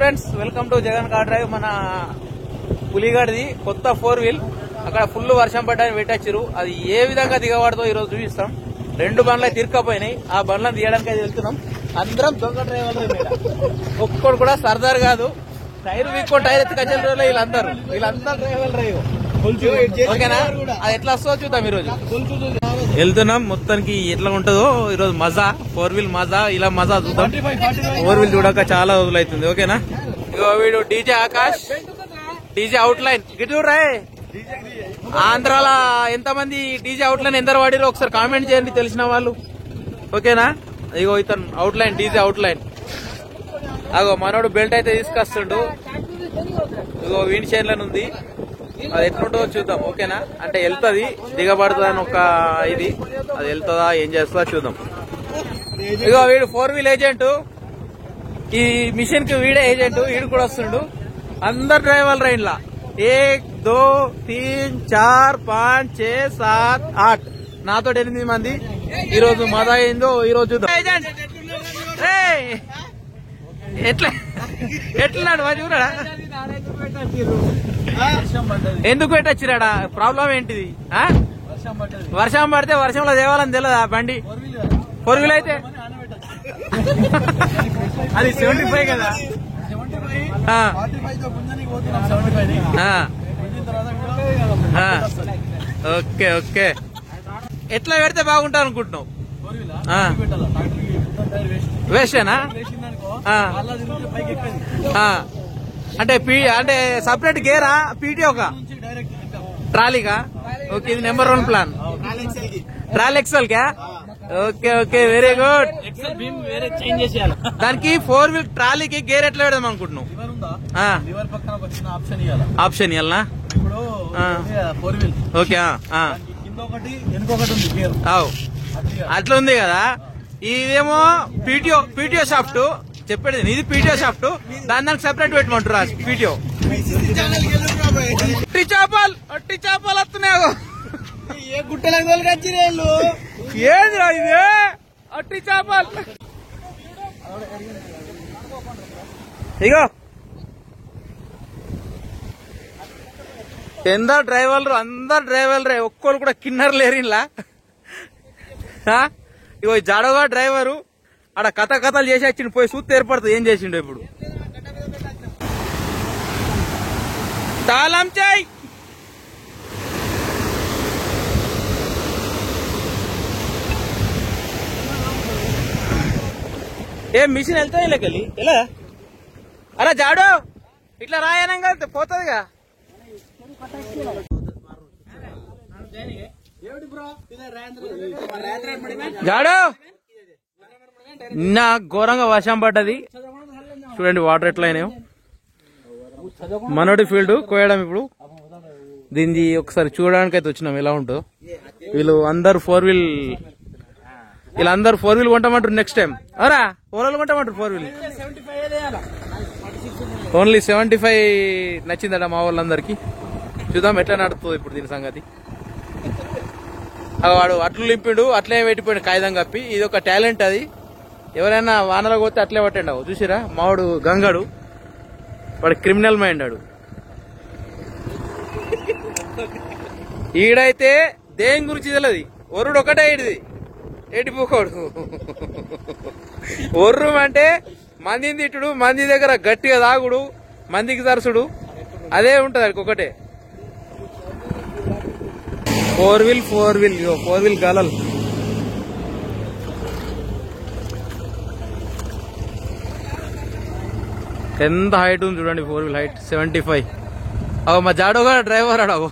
Friends, welcome to Jagan car drive. మన పులిగడ్ది కొత్త 4 wheel అక్కడ ఫుల్ వర్షం పడ్డాయని పెట్టారు. అది ఏ విధంగా దిగబడదో ఈ రోజు చూపిస్తాం. 2 బండ్లు తిరకపోయినాయి. ఆ బండ్లను తీయడానికి అయితే వెళ్తున్నాం. అందరం దొంగ డ్రైవర్లు. ఒక్కడు కూడా సర్దార్ కాదు. టైర్ వీక్కో టైర్ ఎత్తుకొచ్చిన వీళ్ళంతా డ్రైవర్లు. ఓకేనా? అది ఎట్లా వస్తుందో చూద్దాం. ఈ రోజు వెళ్తున్నాం. మొత్తానికి ఎట్లా ఉంటుందో ఈరోజు మజా. 4 వీల్ మజా, ఇలా మజా చూద్దాం. 4 వీల్ చూడక చాలా రోజులు అవుతుంది. ఓకేనా? ఇగో వీడు DJ Akash, DJ out line గిట్టు రాయ్. ఆంధ్రాలో ఎంతమంది డీజే అవుట్ లైన్ ఎందరు వాడిరో ఒకసారి కామెంట్ చేయండి తెలిసిన వాళ్ళు. ఓకేనా? ఇగో ఇతను out line, DJ out line. అగో మనోడు బెల్ట్ అయితే తీసుకొస్తుండు. ఇగో వీడి చైర్లను ఉంది. అది ఎట్లుంటుందో చూద్దాం. ఓకేనా? అంటే వెళ్తుంది, దిగబడుతుంది అని ఒక ఇది. అది వెళ్తుందా, ఏం చేస్తుందా చూద్దాం. ఇగో వీడు 4 వీల్ ఏజెంట్. ఈ మిషన్ కి వీడే ఏజెంట్. వీడు కూడా వస్తుండు. అందరు డ్రైవర్లు రైన్లా 1 2 3 4 5 6 7 8 నాతో 8 మంది. ఈ రోజు మజా అయిందో ఈ రోజు చూద్దాం. ఏజెంట్ ఎట్లున్నాడు మరి చూడడా? ఎందుకు పెట్టొచ్చిరాడా? ప్రాబ్లం ఏంటిది? వర్షం పడితే వర్షంలో తేవాలని తెలియదా బండి? 4 వీల్ అయితే అది 75 కదా. Okay okay. ఎట్లా పెడితే బాగుంటా అనుకుంటున్నావు? వేసేనా? అంటే అంటే సపరేట్ గేరా పీటీ ఒక ట్రాలీగా? ఓకే, ఇది నెంబర్ 1 ప్లాన్. ట్రాల్ ఎక్సెల్ కా? Okay okay, very good. దానికి 4 వీల్ ట్రాలీకి గేర్ ఎట్లా పెడదాం అనుకుంటున్నావు? ఆప్షన్ ఇవ్వాలనా? ఓకే, అట్లా ఉంది కదా. ఇదేమో పీటీఓ షాఫ్ట్ చెప్పేది. ఇది పీటీఓ షాఫ్ట్. దానికి సెపరేట్ పెట్టమంటారు పీటీఓ. అట్టి చేపలు వస్తున్నాయి. ఏంది ఇది? అట్టి చేపలు. ఇగో అందరు డ్రైవర్లు రే. ఒక్కరు కూడా కిన్నర్ లేరు ఇలా. ఇగో జాడోగా డ్రైవరు ఆడ కథలు చేసి వచ్చిండు. పోయి చూస్తే ఏర్పడుతుంది ఏం చేసిండు. ఇప్పుడు తాళం చేయి. ఏం మిషన్ వెళ్తా ఇలాకెళ్ళి ఎలా? అలా జాడో ఇట్లా రాయనంగా పోతుందిగా. జాడో నిన్న ఘోరంగా వర్షం పడ్డది. చూడండి వాటర్ ఎట్లా అయినాయో. మనోడి ఫీల్డ్ కోయడం. ఇప్పుడు దీన్ని ఒకసారి చూడడానికి అయితే వచ్చినాం ఎలా ఉంటుందో. వీళ్ళందరూ 4 వీల్ కొంటామంటారు నెక్స్ట్ టైం. అవరా ఓరలు కొంటామంటారు 4 వీల్. ఓన్లీ 75 నచ్చిందట మా వాళ్ళందరికి. చూద్దాం ఎట్లా నడుతుంది ఇప్పుడు దీని సంగతి. వాడు అట్లు లింపిండు, అట్లే పెట్టిపోయాడు కాగితం కప్పి. ఇది ఒక టాలెంట్. అది ఎవరైనా వానలో పోతే అట్లే పట్టండి. చూసిరా మావాడు గంగాడు, వాడు క్రిమినల్ మైండ్. ఆడు ఈడైతే దేని గురించి తెలియదు. ఒర్రుడు ఒకటే ఇడిది ఎడిపోకోడు. ఒర్రు అంటే మందిని తిట్టుడు, మంది దగ్గర గట్టిగా తాగుడు, మందికి తరచుడు, అదే ఉంటది అది ఒకటే. 4 వీల్ గలలు. ఎంత హైట్ ఉంది చూడండి. 4 వీల్ హైట్ 75. అవు మా జాడోగా డ్రైవర్ ఆడవు.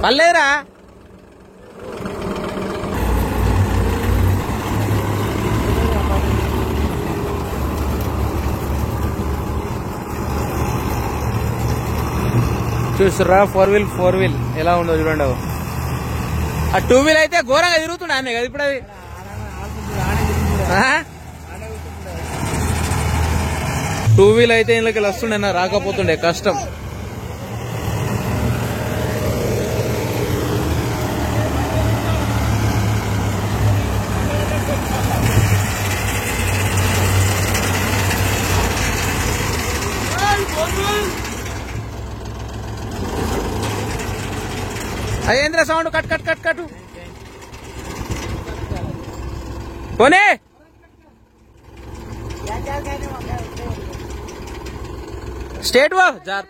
పర్లేదురా. చూస్తుర్రా ఫోర్ వీల్ ఎలా ఉందో చూడండి. ఆ టూ వీల్ అయితే ఘోరంగా తిరుగుతుండే అన్నీ కదా ఇప్పుడు. అది టూ వీల్ అయితే ఇంట్లోకి వస్తుండే, నా రాకపోతుండే కష్టం. అయ్యేంద్ర సౌండ్ కట్ పోనీ. स्टेट वो जार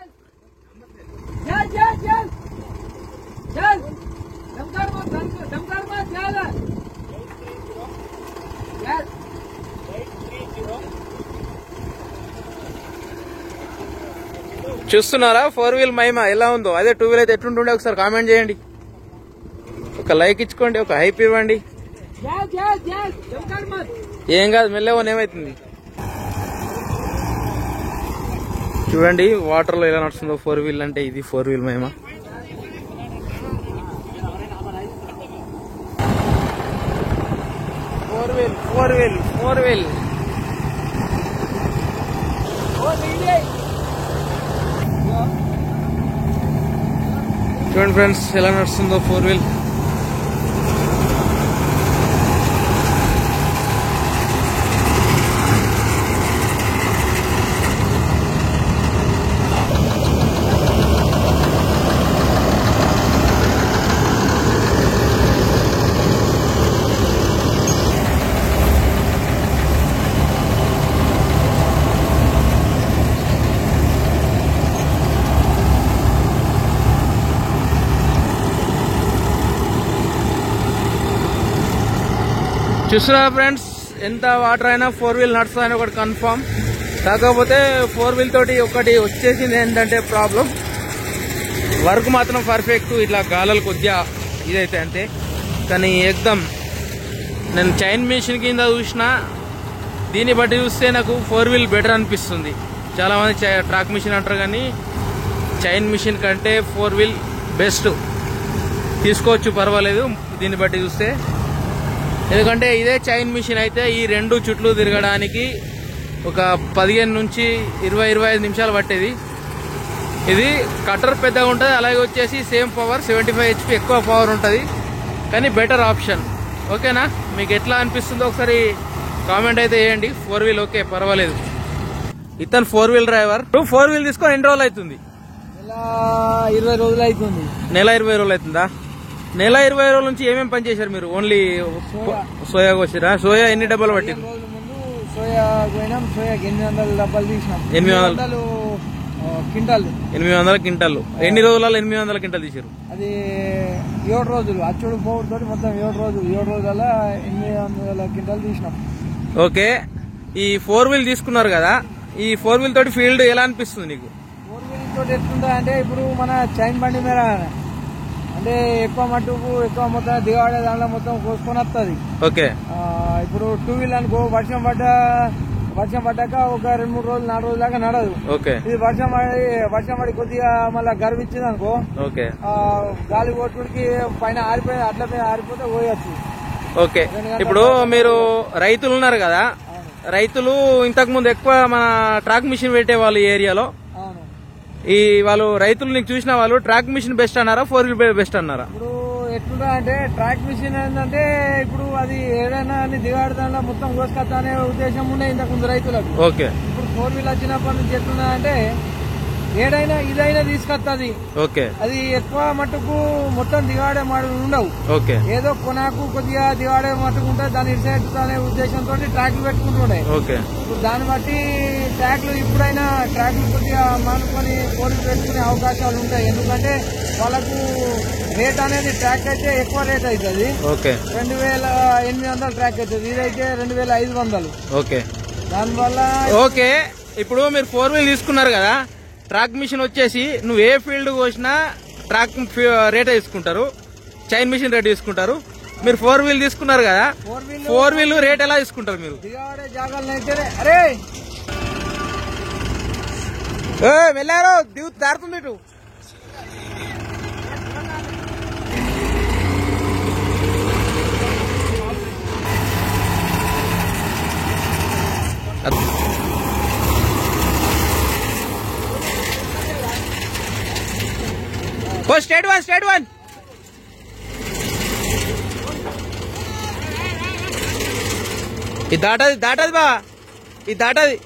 చూస్తున్నారా ఫోర్ వీల్ మహిమ ఎలా ఉందో. అదే టూ వీల్ అయితే ఎట్లుంటుండే ఒకసారి కామెంట్ చేయండి, ఒక లైక్ ఇచ్చుకోండి, ఒక హైప్ ఇవ్వండి. ఏం కాదు మెల్లవని ఏమైతుంది చూడండి. వాటర్ లో ఎలా నడుస్తుందో ఫోర్ వీల్ అంటే ఇది ఫోర్ వీల్ మహిమ. ఫోర్ వీల్ చూడండి ఫ్రెండ్స్ ఎలా నడుస్తుందో ఫోర్ వీల్. చూస్తున్నారా ఫ్రెండ్స్, ఎంత వాటర్ అయినా ఫోర్ వీల్ నడుస్తుందని ఒకటి కన్ఫర్మ్. కాకపోతే ఫోర్ వీల్ తోటి ఒకటి వచ్చేసింది ఏంటంటే ప్రాబ్లం, వర్క్ మాత్రం పర్ఫెక్ట్. ఇట్లా గాలలు కొద్దిగా ఇదైతే అంతే, కానీ ఎగ్దమ్ నేను చైన్ మిషన్ కింద చూసినా దీన్ని బట్టి చూస్తే నాకు ఫోర్ వీల్ బెటర్ అనిపిస్తుంది. చాలామంది ట్రాక్ మిషన్ అంటారు, కానీ చైన్ మిషన్ కంటే ఫోర్ వీల్ బెస్ట్. తీసుకోవచ్చు, పర్వాలేదు దీన్ని బట్టి చూస్తే. ఎందుకంటే ఇదే చైన్ మిషన్ అయితే ఈ రెండు చుట్లు తిరగడానికి ఒక 15 నుంచి 20-25 నిమిషాలు పట్టేది. ఇది కటర్ పెద్దగా ఉంటుంది, అలాగే వచ్చేసి సేమ్ పవర్ 75 HP ఎక్కువ పవర్ ఉంటుంది, కానీ బెటర్ ఆప్షన్. ఓకేనా, మీకు ఎట్లా అనిపిస్తుందో ఒకసారి కామెంట్ అయితే చేయండి. ఫోర్ వీల్ ఓకే, పర్వాలేదు. ఇతను four wheel driver. Four wheel తీసుకొని ఎన్ని రోజులు అవుతుంది? నెల 20 రోజులు అవుతుంది. నెల 20 రోజులు అవుతుందా? నెల 20 రోజుల నుంచి ఏమేమి పని చేశారు మీరు? Only soya కోసిరా? సోయా ఎన్ని డబ్బాలు పట్టింది? సోయా పోయినాం, సోయాకి 800 డబ్బాలు తీసినాం. 800 క్వింటాలు. 800 క్వింటాలు. ఎన్ని రోజులలో 800 క్వింటాలు తీసారు? అది 7 రోజులు అచ్చుడు పోవుడు తోటి మొత్తం 7 రోజులు. 7 రోజులలో 800 క్వింటాలు తీసినాం. ఓకే, ఈ ఫోర్ వీల్ తీసుకున్నారు కదా, ఈ ఫోర్ వీల్ తోటి ఫీల్డ్ ఎలా అనిపిస్తుంది నీకు? ఫోర్ వీల్ తోటి ఎట్లుంటా అంటే ఇప్పుడు మన చైన్ బండి మీద అంటే ఎక్కువ మట్టుకు ఎక్కువ మొత్తం దిగబడే దాంట్లో మొత్తం కోసుకొని వస్తుంది. ఓకే, ఇప్పుడు టూ వీల్ అనుకో వర్షం పడ్డాక ఒక 2-3 రోజులు 4 రోజుల దాకా నడదు. ఓకే, ఇది వర్షం పడి కొద్దిగా మళ్ళీ గర్విచ్చింది అనుకో, ఓకే, గాలి కొట్టుడికి పైన ఆరిపోయి అట్ల పైన ఆరిపోతే పోయొచ్చు. ఓకే, ఇప్పుడు మీరు రైతులు ఉన్నారు కదా, రైతులు ఇంతకు ముందు ఎక్కువ మన ట్రాక్ మిషన్ పెట్టే వాళ్ళు ఈ ఏరియాలో. ఈ వాళ్ళు రైతులు నీకు చూసిన వాళ్ళు ట్రాక్ మిషన్ బెస్ట్ అన్నారా, ఫోర్ వీల్ బెస్ట్ అన్నారా? ఇప్పుడు ఎట్లుంటా అంటే ట్రాక్ మిషన్ ఏంటంటే ఇప్పుడు అది ఏదైనా దిగాడదానిలో మొత్తం కోసుకొస్తా అనే ఉద్దేశం ఉండే ఇంతకు ముందు రైతులకు. ఓకే, ఇప్పుడు ఫోర్ వీల్ వచ్చినప్పటి నుంచి ఎట్లున్నా అంటే ఏడైనా ఇదైనా తీసుకొస్తుంది. ఓకే, అది ఎక్కువ మట్టుకు మొత్తం దిగాడే మాట ఉండవు. ఓకే, ఏదో కొనాకు కొద్దిగా దిగాడే మట్టుకు ఉంటుంది, దాన్ని ఇరిసేట్టు అనే ఉద్దేశంతో ట్రాక్లు పెట్టుకుంటుండే. ఓకే, ఇప్పుడు దాన్ని బట్టి ట్రాక్లు ఇప్పుడైనా ట్రాక్లు కొద్దిగా మానుకొని పోలీసు పెట్టుకునే అవకాశాలు ఉంటాయి. ఎందుకంటే వాళ్ళకు రేట్ అనేది ట్రాక్ అయితే ఎక్కువ రేట్ అవుతుంది. ఓకే, 2800 ట్రాక్ అవుతుంది, ఇదైతే 2500. ఓకే, దానివల్ల ఓకే. ఇప్పుడు మీరు ఫోర్ వీల్ తీసుకున్నారు కదా, ట్రాక్ మిషన్ వచ్చేసి నువ్వు ఏ ఫీల్డ్ కోసినా ట్రాక్ రేట్ తీసుకుంటారు, చైన్ మిషన్ రేట్ తీసుకుంటారు. మీరు ఫోర్ వీల్ తీసుకున్నారు కదా, ఫోర్ వీల్ రేట్ ఎలా తీసుకుంటారు మీరు? దిగాడే జాగాలను అయితేనే అరే వెళ్ళారు దారుతుంది ఇటు స్ట్రైట్ వన్ ఇది దాటది బా ఇది దాటది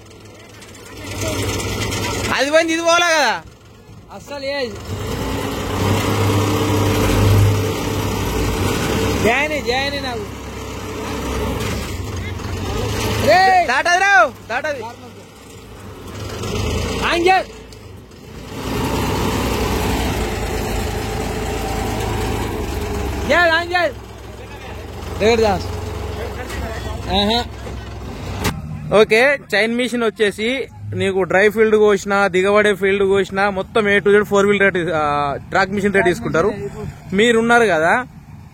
అది పోయింది ఇది పోలా కదా అస్సలు జయని నాకు దాటది రావు దాటది ఓకే చైన్ మిషన్ వచ్చేసి నీకు డ్రై ఫీల్డ్ కోసినా దిగబడే ఫీల్డ్ కోసినా మొత్తం A to Z 4 wheel rate track machine rate తీసుకుంటారు. మీరున్నారు కదా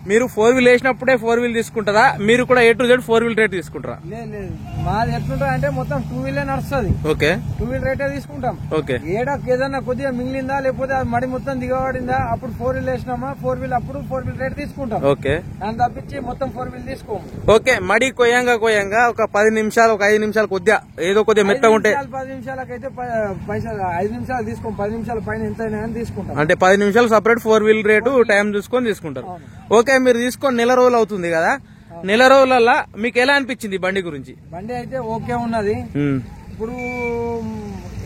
మీరు 4 వీల్ వేసినప్పుడే 4 వీల్ తీసుకుంటారా మీరు కూడా A to Z 4 wheel rate తీసుకుంటారా? మాది ఎట్లుంటా అంటే మొత్తం 2 వీలే నడుస్తుంది. ఓకే 2 వీల్ రేటే తీసుకుంటాం. ఓకే ఏదన్నా కొద్దిగా మిగిలిందా లేకపోతే మడి మొత్తం దిగబడిందా అప్పుడు 4 వీల్ వేసినామా 4 వీల్ అప్పుడు 4 వీల్ రేట్ తీసుకుంటాం. ఓకే దాన్ని తప్పించి మొత్తం 4 వీల్ తీసుకోము. ఓకే మడి కొయ్యంగా ఒక 10 నిమిషాలు ఒక 5 నిమిషాలు కొద్దిగా ఏదో కొద్దిగా మెత్తగా ఉంటే 10 నిమిషాలకైతే పైసలు 5 నిమిషాలు తీసుకోం 10 నిమిషాల పైన ఎంతైనా తీసుకుంటాం. అంటే 10 నిమిషాలు సపరేట్ 4 వీల్ రేటు టైం చూసుకొని తీసుకుంటారు. ఓకే మీరు తీసుకొని నెల రోజులు అవుతుంది కదా నెల రోజులల్లా మీకు ఎలా అనిపించింది బండి గురించి? బండి అయితే ఓకే ఉన్నది. ఇప్పుడు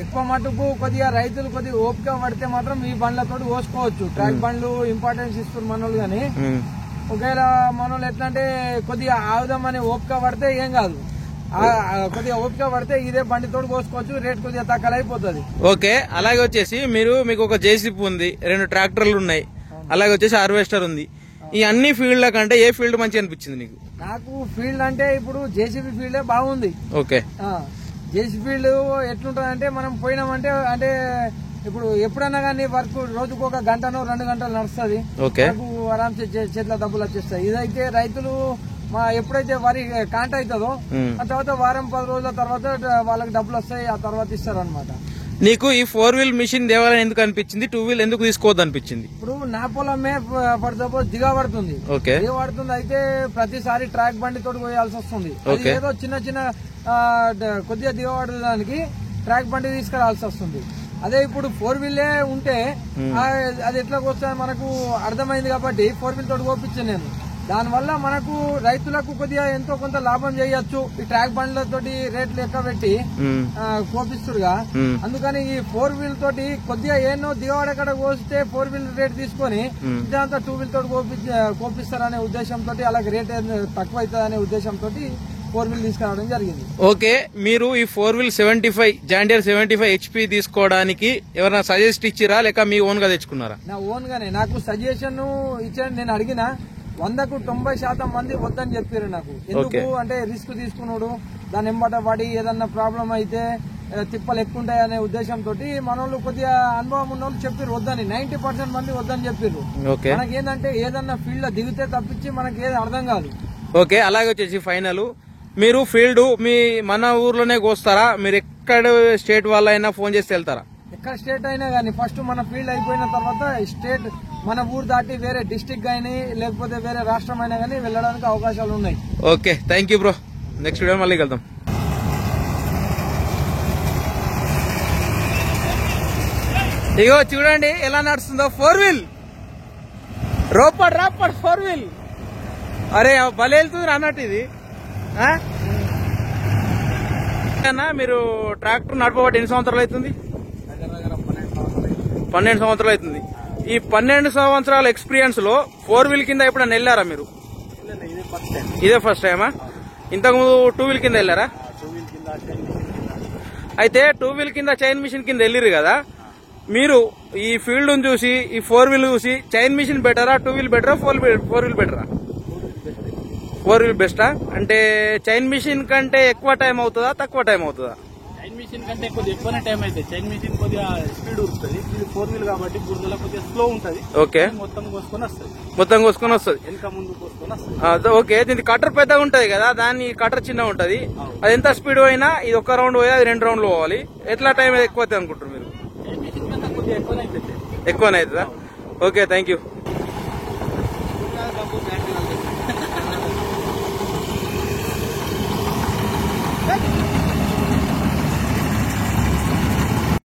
ఎక్కువ మటుకు కొద్దిగా రైతులు కొద్దిగా ఓపిక పడితే మాత్రం ఈ బండ్లతో కోసుకోవచ్చు. ట్రాక్ బండ్లు ఇంపార్టెన్స్ ఇస్తారు మనోళ్ళు గానీ ఒకవేళ మనోళ్ళు ఎట్లా అంటే కొద్దిగా ఆవుదామని ఓపిక పడితే ఏం కాదు కొద్దిగా ఓపిక పడితే ఇదే బండితో కోసుకోవచ్చు. రేట్ కొద్దిగా తక్కువ అయిపోతుంది. ఓకే అలాగే వచ్చేసి మీకు ఒక జేసీబీ ఉంది 2 ట్రాక్టర్లు ఉన్నాయి అలాగే వచ్చేసి హార్వెస్టర్ ఉంది. ఈ అన్ని ఫీల్డ్ కంటే ఏ ఫీల్డ్ మంచి అనిపించింది నీకు? నాకు ఫీల్డ్ అంటే ఇప్పుడు జేసీబీ ఫీల్డే బాగుంది. ఓకే జేసీ ఫీల్డ్ ఎట్లుంటదంటే మనం పోయినామంటే అంటే ఇప్పుడు ఎప్పుడన్నా కానీ వర్క్ రోజుకు 1 గంటనో 2 గంటలు నడుస్తుంది. నాకు ఆరామ్సే చేతిలో డబ్బులు వచ్చేస్తాయి. ఇదైతే రైతులు ఎప్పుడైతే వరి కాంట అవుతుందో ఆ తర్వాత వారం 10 రోజుల తర్వాత వాళ్ళకి డబ్బులు వస్తాయి. ఆ తర్వాత ఇస్తారు అనమాట. నీకు ఈ 4 వీల్ మిషన్ దేవాలని ఎందుకు అనిపించింది? 2 వీల్ ఎందుకు తీసుకోవద్దు అనిపించింది? ఇప్పుడు నా పొలమే ఫర్ సపోజ్ దిగబడుతుంది దిగబడుతుంది అయితే ప్రతిసారి ట్రాక్ బండి తోటి పోయాల్సి వస్తుంది. ఏదో చిన్న కొద్దిగా దిగబడడానికి ట్రాక్ బండి తీసుకురావాల్సి వస్తుంది. అదే ఇప్పుడు 4 వీలే ఉంటే అది ఎట్లా వస్తా మనకు అర్థమైంది కాబట్టి 4 వీల్ తోటి కోపించాను నేను. దానివల్ల మనకు రైతులకు కొద్దిగా ఎంతో కొంత లాభం చేయొచ్చు. ఈ ట్రాక్ బండ్లతోటి రేట్లు ఎక్కువ పెట్టి కోపిస్తుడుగా అందుకని ఈ 4 వీల్ తోటి కొద్దిగా ఏనో దిగవాడక్కడ కోస్తే 4 వీల్ రేట్ తీసుకొని ఇదంతా 2 వీల్ తోటి కోపిస్తారనే ఉద్దేశంతో అలాగే రేట్ తక్కువ అవుతుంది అనే ఉద్దేశంతో 4 వీల్ తీసుకురావడం జరిగింది. ఓకే మీరు ఈ 4 వీల్ 75 జాండియర్ 75 HP తీసుకోవడానికి ఎవరైనా సజెస్ట్ ఇచ్చిరా లేక మీ ఓన్ గా తెచ్చుకున్నారా? నా ఓన్ గానే నాకు సజెషన్ ఇచ్చాను. నేను అడిగిన 100కు 90% మంది వద్దని చెప్పారు నాకు. ఎందుకు అంటే రిస్క్ తీసుకున్నాడు దాని ఎంబట పడి ఏదన్నా ప్రాబ్లం అయితే తిప్పలు ఎక్కువ ఉంటాయి అనే ఉద్దేశంతో మనోళ్ళు కొద్దిగా అనుభవం ఉన్న వాళ్ళు చెప్పారు వద్దని. 90% మంది వద్దని చెప్పారు. మనకేందంటే ఏదన్నా ఫీల్డ్ లో దిగితే తప్పించి మనకి ఏది అర్థం కాదు. ఓకే అలాగే వచ్చేసి ఫైనల్ మీరు ఫీల్డ్ మన ఊర్లోనే కోస్తారా? మీరు ఎక్కడ స్టేట్ వాళ్ళైనా ఫోన్ చేసి వెళ్తారా? ఎక్కడ స్టేట్ అయినా కానీ ఫస్ట్ మన ఫీల్డ్ అయిపోయిన తర్వాత స్టేట్ మన ఊరు దాటి వేరే డిస్టిక్ గానీ లేకపోతే వేరే రాష్ట్రం అయినా కానీ వెళ్ళడానికి అవకాశాలు ఉన్నాయి. Okay thank you bro. Next video మళ్ళీ వెళ్దాం. ఇగో చూడండి ఎలా నడుస్తుందో 4 వీల్ రోపడ్ 4 వీల్. అరే భలే వెళ్తుంది అన్నట్టు ఇది. మీరు ట్రాక్టర్ నడపబట్టి ఎన్ని సంవత్సరాలు అవుతుంది? 12 సంవత్సరాలు అవుతుంది. ఈ 12 సంవత్సరాల ఎక్స్పీరియన్స్ లో 4 వీల్ కింద ఎప్పుడన్నా వెళ్ళారా మీరు? ఇదే ఫస్ట్ టైమా? ఇంతకుముందు 2 వీల్ కింద వెళ్ళారా? అయితే 2 వీల్ కింద చైన్ మిషన్ కింద వెళ్ళిరు కదా మీరు ఈ ఫీల్డ్ చూసి ఈ 4 వీల్ చూసి చైన్ మిషన్ బెటరా 2 వీల్ బెటరా 4 వీల్ బెటరా? 4 వీల్ బెస్టా? అంటే చైన్ మిషన్ కంటే ఎక్కువ టైం అవుతుందా తక్కువ టైం అవుతుందా? చైన్ మిషన్ కంటే కొద్దిగా ఎక్కువనే టైం అయితే చైన్ మిషన్ కొద్దిగా స్పీడ్ ఉంటుంది. ఇది 4 వీల్ కాబట్టి బురదలో కొద్దిగా స్లో ఉంటది. ఓకే మొత్తం కోసుకొని వస్తుంది. వెనక ముందు కోసుకొని వస్తుంది. ఓకే దీనికి కటర్ పెద్దగా ఉంటది కదా దాని కటర్ చిన్నగా ఉంటది. అది ఎంత స్పీడ్ పోయినా ఇది 1 రౌండ్ పోయి అది 2 రౌండ్లు పోవాలి. ఎట్లా టైం ఎక్కువ అవుతుంది అనుకుంటారు మీరు? చైన్ మిషన్ కన్నా కొద్దిగా ఎక్కువనే అవుతుంది. ఎక్కువనే అవుతుందా? Okay thank you.